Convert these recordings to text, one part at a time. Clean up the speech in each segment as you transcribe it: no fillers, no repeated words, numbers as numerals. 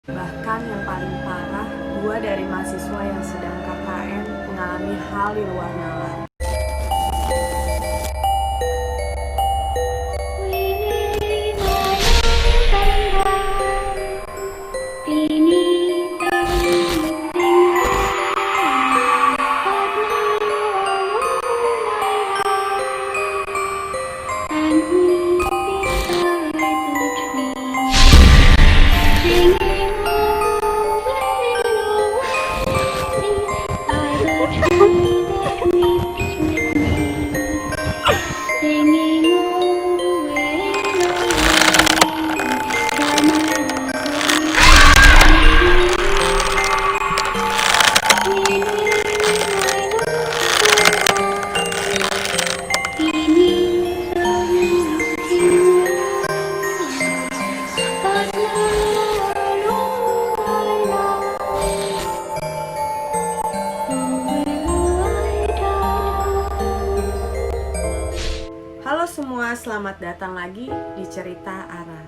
Bahkan yang paling parah, 2 dari mahasiswa yang sedang KKN mengalami hal di luar nalar. Halo semua, selamat datang lagi di Cerita Ara.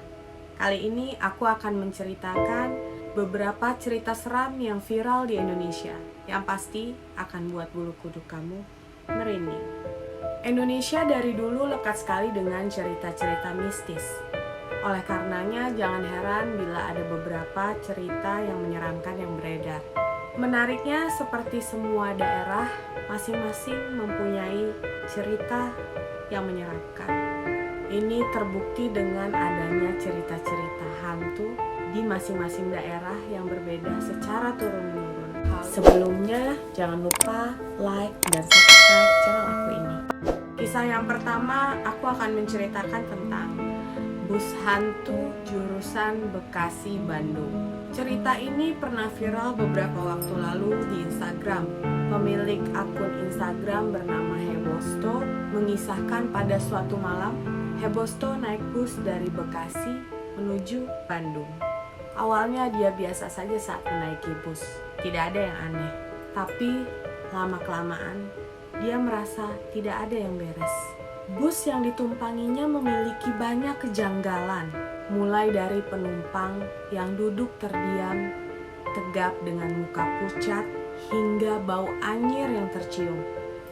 Kali ini aku akan menceritakan beberapa cerita seram yang viral di Indonesia, yang pasti akan buat bulu kuduk kamu merinding. Indonesia dari dulu lekat sekali dengan cerita-cerita mistis. Oleh karenanya, jangan heran bila ada beberapa cerita yang menyeramkan yang beredar. Menariknya, seperti semua daerah, masing-masing mempunyai cerita yang menyeramkan. Ini terbukti dengan adanya cerita-cerita hantu di masing-masing daerah yang berbeda secara turun-menurun. Sebelumnya, jangan lupa like dan subscribe channel aku ini. Kisah yang pertama, aku akan menceritakan tentang bus hantu jurusan Bekasi, Bandung. Cerita ini pernah viral beberapa waktu lalu di Instagram. Pemilik akun Instagram bernama Hebosto mengisahkan pada suatu malam, Hebosto naik bus dari Bekasi menuju Bandung. Awalnya dia biasa saja saat menaiki bus, tidak ada yang aneh. Tapi lama-kelamaan dia merasa tidak ada yang beres. Bus yang ditumpanginya memiliki banyak kejanggalan, mulai dari penumpang yang duduk terdiam, tegap dengan muka pucat, hingga bau anyir yang tercium.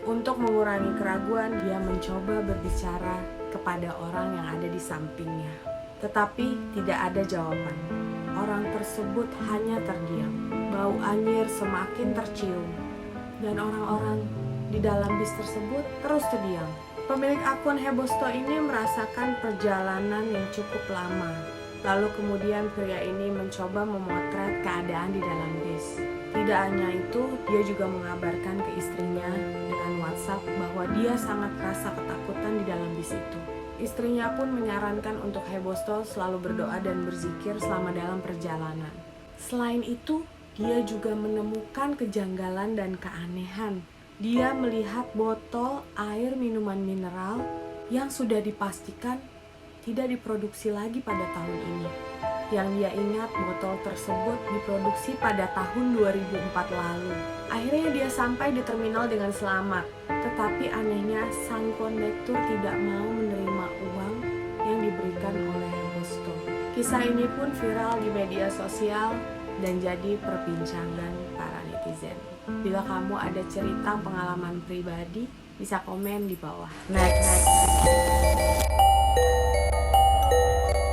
Untuk mengurangi keraguan, dia mencoba berbicara kepada orang yang ada di sampingnya. Tetapi tidak ada jawaban. Orang tersebut hanya terdiam. Bau anyir semakin tercium, dan orang-orang di dalam bis tersebut terus terdiam. Pemilik akun Hebosto ini merasakan perjalanan yang cukup lama. Lalu kemudian pria ini mencoba memotret keadaan di dalam bis. Tidak hanya itu, dia juga mengabarkan ke istrinya dengan WhatsApp bahwa dia sangat merasa ketakutan di dalam bis itu. Istrinya pun menyarankan untuk Hebosto selalu berdoa dan berzikir selama dalam perjalanan. Selain itu, dia juga menemukan kejanggalan dan keanehan. Dia melihat botol air minuman mineral yang sudah dipastikan tidak diproduksi lagi pada tahun ini. Yang dia ingat, botol tersebut diproduksi pada tahun 2004 lalu. Akhirnya dia sampai di terminal dengan selamat. Tetapi anehnya, sang kondektur tidak mau menerima uang yang diberikan oleh Hebosto. Kisah ini pun viral di media sosial dan jadi perbincangan para netizen. Bila kamu ada cerita pengalaman pribadi, bisa komen di bawah. Next.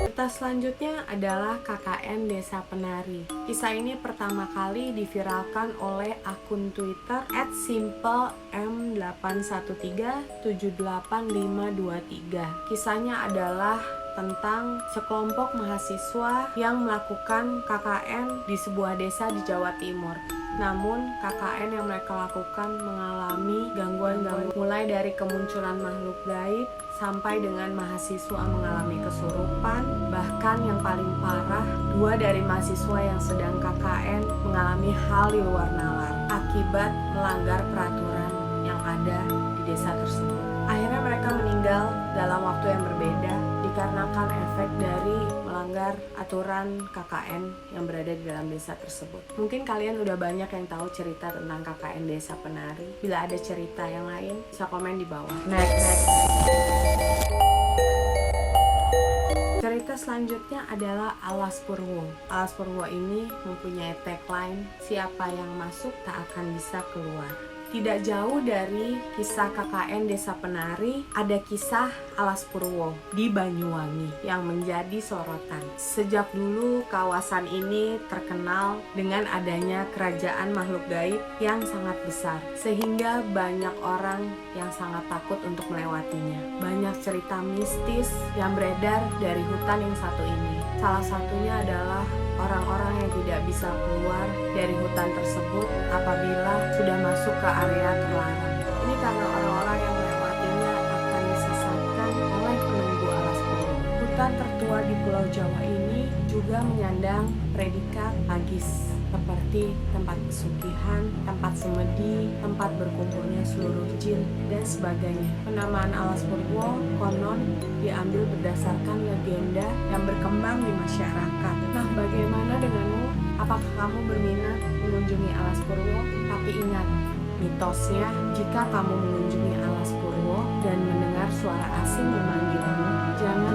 Cerita selanjutnya adalah KKN Desa Penari. Kisah ini pertama kali diviralkan oleh akun Twitter @simple_m813785523. Kisahnya adalah tentang sekelompok mahasiswa yang melakukan KKN di sebuah desa di Jawa Timur. Namun KKN yang mereka lakukan mengalami gangguan-gangguan, mulai dari kemunculan makhluk gaib sampai dengan mahasiswa mengalami kesurupan. Bahkan yang paling parah, 2 dari mahasiswa yang sedang KKN mengalami hal di luar nalar akibat melanggar peraturan yang ada di desa tersebut. Akhirnya mereka meninggal dalam waktu yang berbeda dikarenakan efek dari melanggar aturan KKN yang berada di dalam desa tersebut. Mungkin kalian udah banyak yang tahu cerita tentang KKN Desa Penari. Bila ada cerita yang lain, bisa komen di bawah. Next. Cerita selanjutnya adalah Alas Purwo. Alas Purwo ini mempunyai tagline, siapa yang masuk tak akan bisa keluar. Tidak jauh dari kisah KKN Desa Penari, ada kisah Alas Purwo di Banyuwangi yang menjadi sorotan. Sejak dulu kawasan ini terkenal dengan adanya kerajaan makhluk gaib yang sangat besar, sehingga banyak orang yang sangat takut untuk melewatinya. Banyak cerita mistis yang beredar dari hutan yang satu ini. Salah satunya adalah orang-orang yang tidak bisa keluar dari hutan tersebut apabila sudah masuk ke area terlarang. Ini karena orang-orang yang melewatinya akan disesatkan oleh penunggu Alas Purwo. Hutan tertua di Pulau Jawa ini juga menyandang predikat magis, seperti tempat pesugihan, tempat semedi, tempat berkumpulnya seluruh jin, dan sebagainya. Penamaan Alas Purwo konon diambil berdasarkan legenda yang berkembang di masyarakat. Nah, bagaimana denganmu? Apakah kamu berminat mengunjungi Alas Purwo? Tapi ingat, mitosnya jika kamu mengunjungi Alas Purwo dan mendengar suara asing memanggilmu, jangan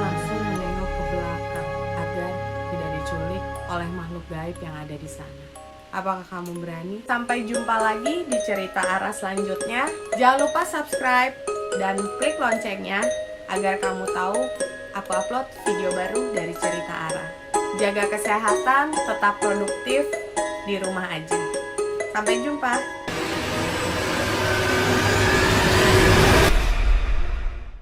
langsung menengok ke belakang agar tidak diculik oleh makhluk gaib yang ada di sana. Apakah kamu berani? Sampai jumpa lagi di cerita Ara selanjutnya. Jangan lupa subscribe dan klik loncengnya agar kamu tahu aku upload video baru dari cerita Ara. Jaga kesehatan, tetap produktif di rumah aja. Sampai jumpa.